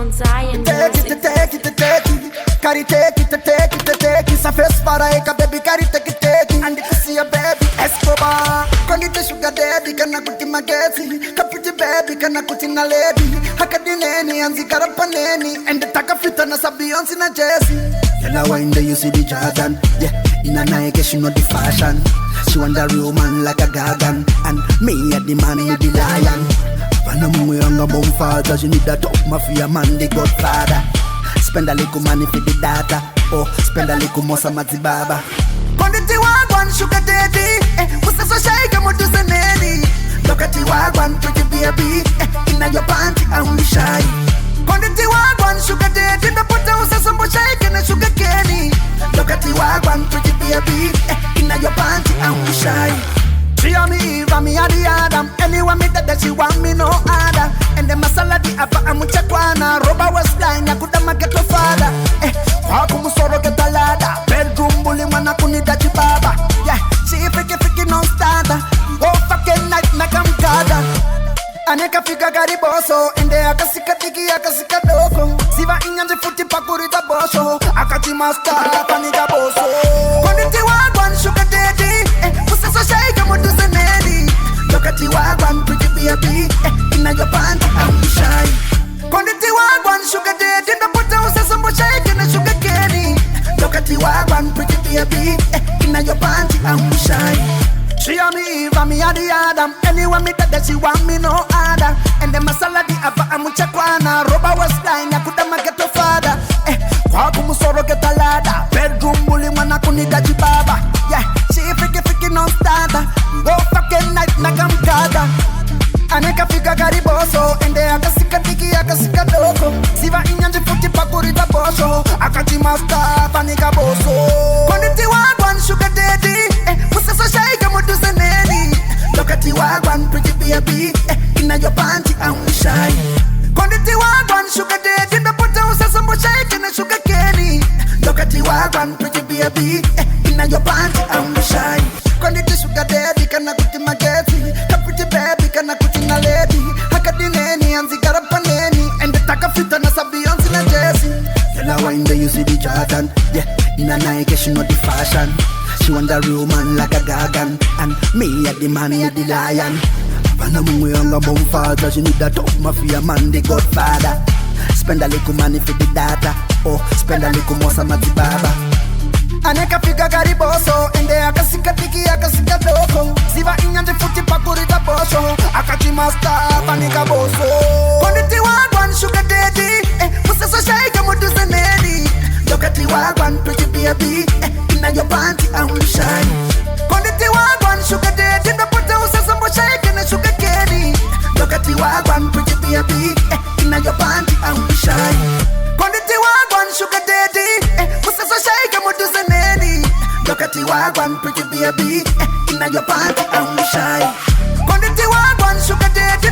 Mount Zion. Take it. Carry take it. Sa face para eka baby, carry take it. And if you see a baby, Escobar. Kondite sugar daddy, kana kuti magezi. Kaputi baby, kana kuti na lady. Hakadineni, anzi karapaneni. And the takafita na sa Beyonce na Jesse. Yella wine there you see the Jordan. Yeah, in a Nike she know the fashion. She want a real man like a garden. And me at the man with the lion. When I'm young about father, she need that top mafia man, the godfather. Spend a little money for the data. Oh, spend a little more some baba. Konditi wagwan sugar daddy. Musa so shy kama tuzeneni. Look at the wagwan pretty baby. Inna your panty only shy. Konditi wagwan sugar daddy. The puta usa sombo shy kena sugar candy. Look at the wagwan pretty baby. Inna your panty only shy. She on me Eva, me a the Adam. Anyone me that she want me no other. And the masala di apa amucha kwana. Roba was line ya kuda mageto father. Kwa kumusoro ketalada. Bedroom bully wana kunida chibaba. Yeah, she fiki non starter. Oh fucking night na kamkada. Aneka fika gariboso. Ende akasika tiki akasika doko. Siva inyanje futi pakurita boso. Akachi master paniga boso. Konditi wagwan sugar daddy. Musa so shy kama tuzeneni. Look at the wagwan pretty baby. Inna your panty I'm shy. Konditi wagwan sugar daddy. The puta usa sombo shy kena sugar candy. Look at the wagwan pretty baby. Inna your panty I'm shy. She on me Eva, me a the Adam. Anyone me that she want me no other. And the masala di apa amucha kwana. Roba was line ya kuda mageto father. Kwa kumusoro ketalada. Bedroom bully wana kunida chibaba. Yeah, she fiki non starter. Go fucking night na kamkada. Aneka fika gariboso. Ende akasika tiki akasika doko. Siva inyanje futi pakurita boso. Akachi master paniga boso. Konditi wagwan sugar daddy. Musa so shy kama tuzeneni. Look at the wagwan pretty baby. Inna your panty only shy. Konditi wagwan sugar daddy. The puta usa sombo shy kena sugar candy. Look at the wagwan pretty baby. Inna your panty only shy. Konditi sugar daddy kana kuti mageti. Kaputi baby kana kuti na lady. Hakadineni anzi karapaneni. And the takafita na sa Beyonce na Jesse. Yella wine there you see the Jordan. Yeah, in a Nike she know the fashion. She want a real man like a garden. And me at the man with the lion. When I'm young about father, she need that top mafia man, the godfather. Spend a little money for the data. Oh, spend a little more some baba. Aneka fika gariboso. Ende akasika tiki akasika doko. Siva inyanje futi pakurita boso. Akachi master paniga boso. Konditi wagwan sugar daddy. Musa so shy kama tuzeneni. Look at the wagwan pretty baby. Inna your panty only shy. Konditi wagwan sugar daddy. The puta usa sombo shy kena sugar candy. Look at the wagwan pretty baby. Inna your panty only shy. Konditi wagwan sugar daddy. Musa so shy kama tuzeneni. Look at the wagwan pretty baby. Inna your panty only shy. Konditi wagwan sugar daddy.